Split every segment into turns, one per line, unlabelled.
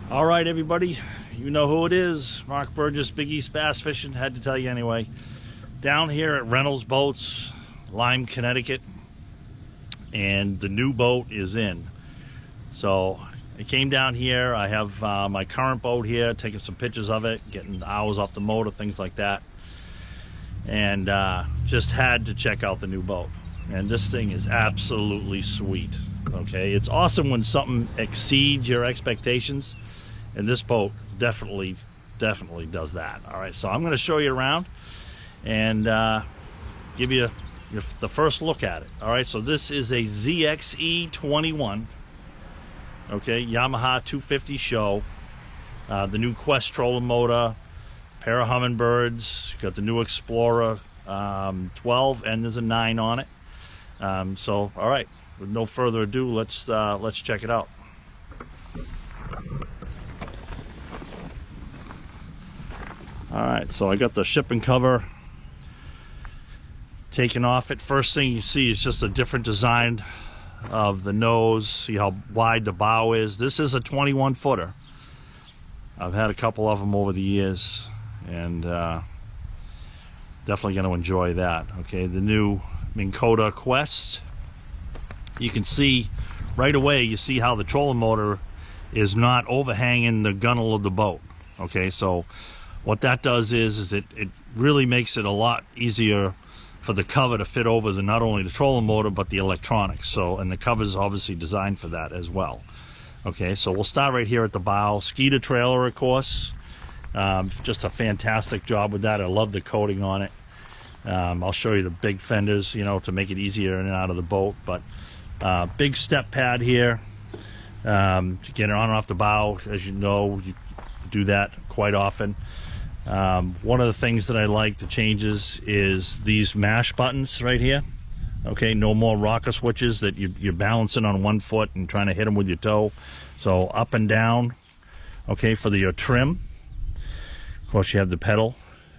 All right, everybody, you know who it is. Mark Burgess, Big East Bass Fishing. Had to tell you anyway. Down here at Reynolds Boats, Lyme, Connecticut, and the new boat is in. So I came down here. I have my current boat here, taking some pictures of it, getting hours off the motor, things like that, and just had to check out the new boat. And this thing is absolutely sweet. Okay, it's awesome when something exceeds your expectations, and this boat definitely does that. All right, so I'm going to show you around and give you the first look at it. All right, so this is a ZXE 21, okay, Yamaha 250 show, the new Quest trolling motor, pair of humminbirds, got the new Explorer 12, and there's a 9 on it. So all right, with no further ado, let's check it out. All right, so I got the shipping cover taken off it. First thing you see is just a different design of the nose. See how wide the bow is. This is a 21 footer. I've had a couple of them over the years, and definitely going to enjoy that. Okay, the new Minn Kota Quest. You can see right away, you see how the trolling motor is not overhanging the gunnel of the boat. Okay, so what that does is it really makes it a lot easier for the cover to fit over not only the trolling motor but the electronics. So, and the cover is obviously designed for that as well. Okay, so we'll start right here at the bow. Skeeter trailer, of course. Just a fantastic job with that. I love the coating on it. I'll show you the big fenders, you know, to make it easier in and out of the boat. But big step pad here to get it on and off the bow. As you know, you do that quite often. One of the things that I like, the changes, is these mash buttons right here. Okay, no more rocker switches that you're balancing on one foot and trying to hit them with your toe. So up and down, okay, for your trim. Of course, you have the pedal.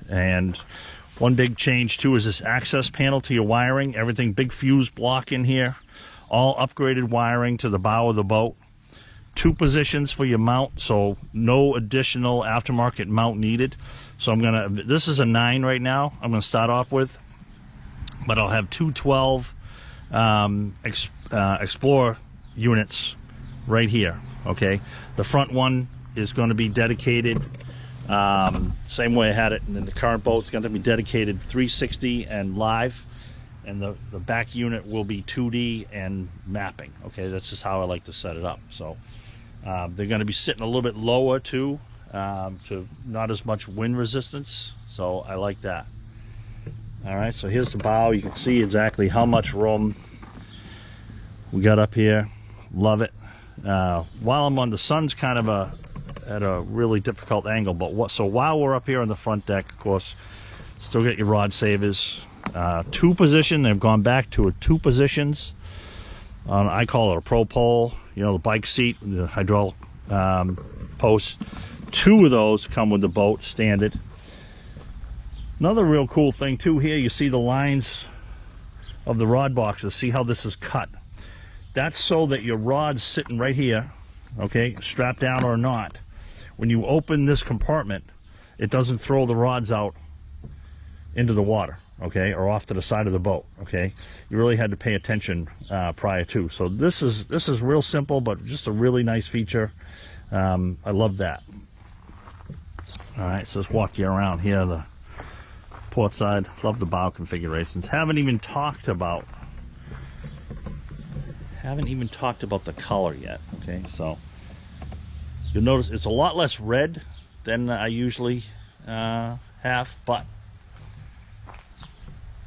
And one big change too is this access panel to your wiring. Everything, big fuse block in here. All upgraded wiring to the bow of the boat. 2 positions for your mount, so no additional aftermarket mount needed. So this is a 9 right now, I'm gonna start off with, but I'll have 2 12 Explorer units right here, okay? The front one is gonna be dedicated, same way I had it in the current boat. It's gonna be dedicated 360 and live, and the back unit will be 2D and mapping. Okay, that's just how I like to set it up. So they're going to be sitting a little bit lower too, to not as much wind resistance, so I like that. All right, so here's the bow. You can see exactly how much room we got up here. Love it. While I'm on, the sun's kind of at a really difficult angle, but so while we're up here on the front deck, of course, still get your rod savers. 2 position. They've gone back to 2 positions. I call it a pro pole, you know, the bike seat, the hydraulic post. 2 of those come with the boat standard. Another real cool thing too here, you see the lines of the rod boxes. See how this is cut? That's so that your rod's sitting right here, okay, strapped down or not. When you open this compartment, it doesn't throw the rods out into the water, okay, or off to the side of the boat. Okay, you really had to pay attention prior to. So this is real simple, but just a really nice feature. I love that. All right, so let's walk you around here, the port side. Love the bow configurations. Haven't even talked about the color yet. Okay, so you'll notice it's a lot less red than I usually have, but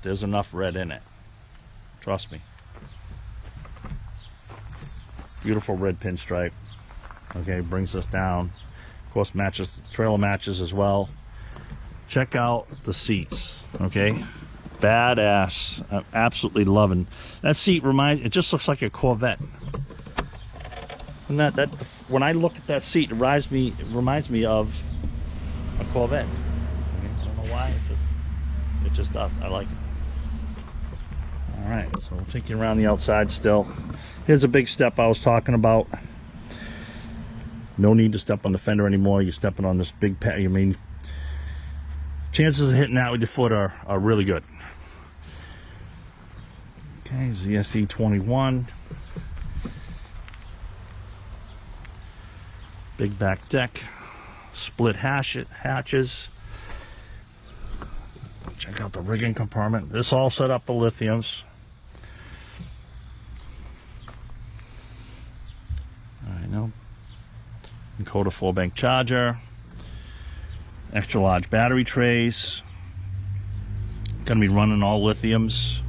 there's enough red in it, trust me. Beautiful red pinstripe. Okay, brings us down. Of course, matches, trailer matches as well. Check out the seats. Okay, badass. I'm absolutely loving that seat. It just looks like a Corvette. And that when I look at that seat, it reminds me of a Corvette. I don't know why. It just does. I like it. All right, so we'll take you around the outside still. Here's a big step I was talking about. No need to step on the fender anymore. You're stepping on this big pad. I mean, chances of hitting that with your foot are really good. Okay, ZXE 21. Big back deck. Split hatches. Check out the rigging compartment. This all set up for lithiums. I know. Kota 4-bank charger. Extra large battery trays. Gonna be running all lithiums.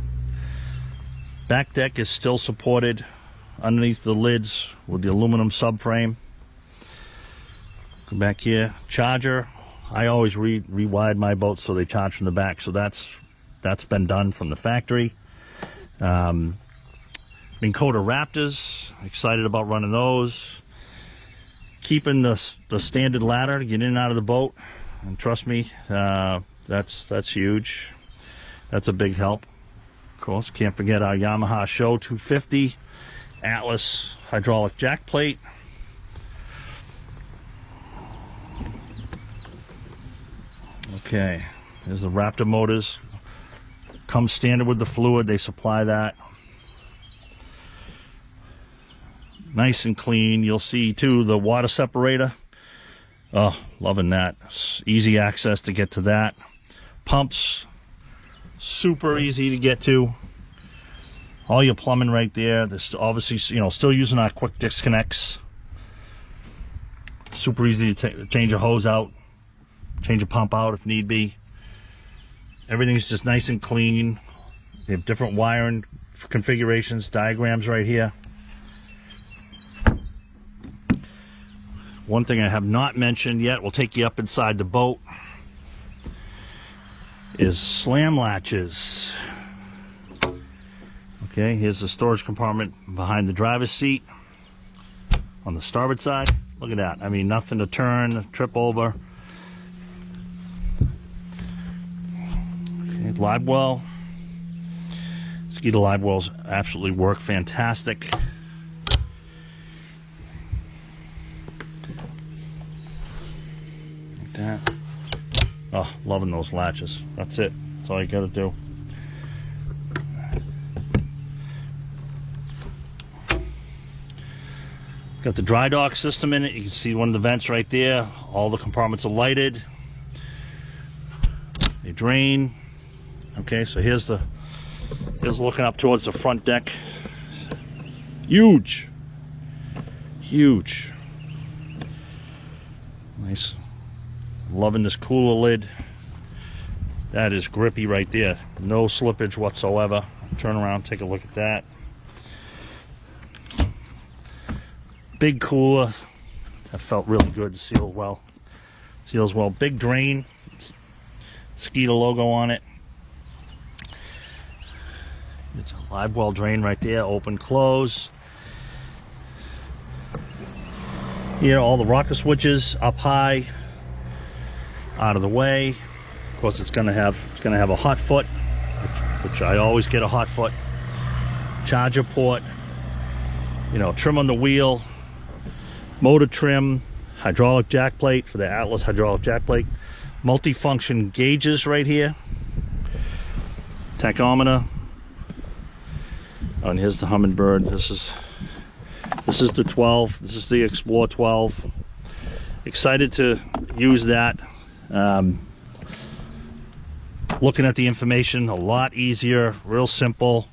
Back deck is still supported underneath the lids with the aluminum subframe. Go back here, charger. I always rewired my boats so they charge from the back, so that's been done from the factory. Minn Kota Raptors, excited about running those. Keeping the standard ladder to get in and out of the boat, and trust me, that's huge. That's a big help. Of course, can't forget our Yamaha Show 250 Atlas hydraulic jack plate. Okay, there's the Raptor motors. Comes standard with the fluid, they supply that. Nice and clean. You'll see too the water separator. Oh, loving that. Easy access to get to that. Pumps, super easy to get to. All your plumbing right there. This obviously, you know, still using our quick disconnects. Super easy to change a hose out, change a pump out if need be. Everything's just nice and clean. They have different wiring configurations, diagrams right here. One thing I have not mentioned yet, we'll take you up inside the boat, is slam latches. Okay, here's the storage compartment behind the driver's seat on the starboard side. Look at that. I mean, nothing to turn, trip over. Okay, live well. Skeeter live wells absolutely work fantastic. Like that. Oh, loving those latches. That's it. That's all you gotta do. Got the dry dock system in it. You can see one of the vents right there. All the compartments are lighted. They drain. Okay, so here's looking up towards the front deck. Huge. Huge. Nice. Loving this cooler lid. That is grippy right there. No slippage whatsoever. Turn around, take a look at that. Big cooler. That felt really good. Sealed well. Seals well. Big drain. Skeeter logo on it. It's a live well drain right there. Open, close. Here, all the rocker switches up high, out of the way. Of course, it's gonna have a hot foot, which I always get a hot foot. Charger port. You know, trim on the wheel. Motor trim, hydraulic jack plate for the Atlas hydraulic jack plate, multifunction gauges right here, tachometer, and here's the Humminbird. This is the 12. This is the Explore 12. Excited to use that. Looking at the information, a lot easier, real simple.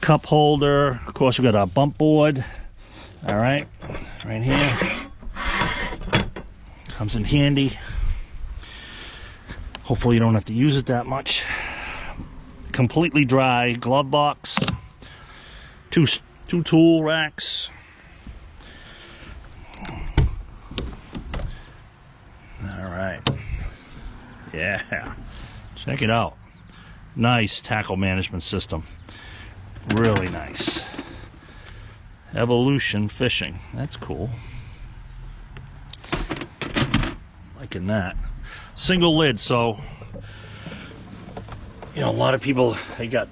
Cup holder. Of course, we got our bump board. All right, right here. Comes in handy. Hopefully you don't have to use it that much. Completely dry glove box. Two tool racks. All right. Yeah. Check it out. Nice tackle management system. Really nice. Evolution fishing. That's cool. Liking that. Single lid, so you know, a lot of people, they got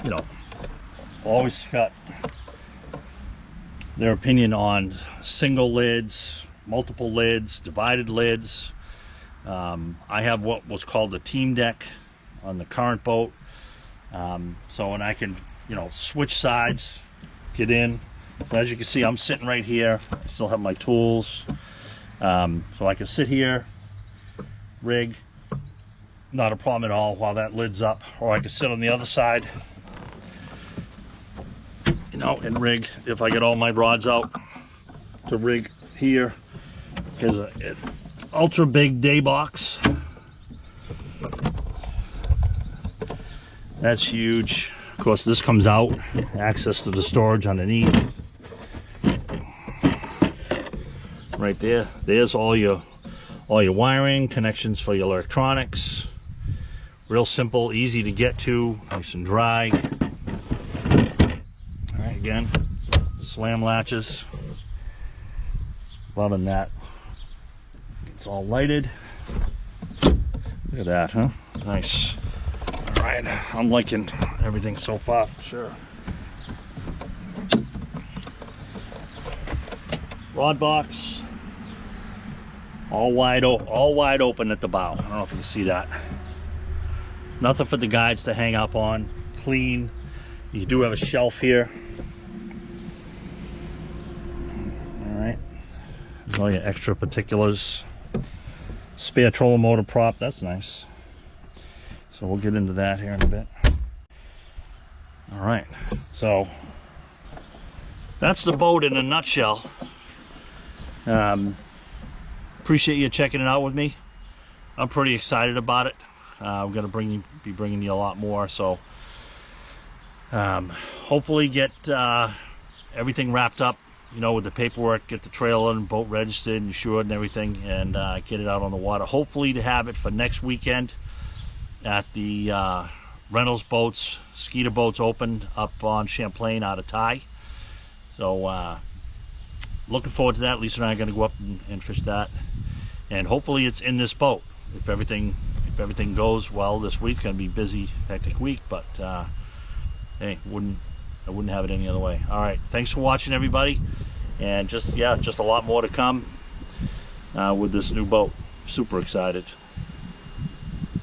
you know, always got their opinion on single lids, multiple lids, divided lids. I have what was called a team deck on the current boat, so when I can, you know, switch sides, get in. But as you can see, I'm sitting right here. I still have my tools, so I can sit here, rig, not a problem at all while that lid's up, or I can sit on the other side, you know, and rig if I get all my rods out to rig here. Here's an ultra big day box. That's huge. Of course, this comes out, access to the storage underneath. Right there. There's all your wiring, connections for your electronics. Real simple, easy to get to, nice and dry. All right, again, slam latches. Loving that. It's all lighted. Look at that, huh? Nice. All right, I'm liking everything so far for sure. Rod box, all wide open at the bow. I don't know if you can see that. Nothing for the guides to hang up on. Clean. You do have a shelf here. All right. There's all your extra particulars. Spare trolling motor prop. That's nice. So we'll get into that here in a bit. All right. So that's the boat in a nutshell. Appreciate you checking it out with me. I'm pretty excited about it. I'm gonna be bringing you a lot more, so hopefully get everything wrapped up, you know, with the paperwork, get the trailer and boat registered and insured and everything, and get it out on the water. Hopefully to have it for next weekend at the Reynolds boats, Skeeter boats opened up on Champlain out of Thai. So looking forward to that. Lisa and I are going to go up and fish that, and hopefully it's in this boat. If everything goes well this week, going to be busy, hectic week, but hey, I wouldn't have it any other way. All right, thanks for watching, everybody, and just a lot more to come with this new boat. Super excited.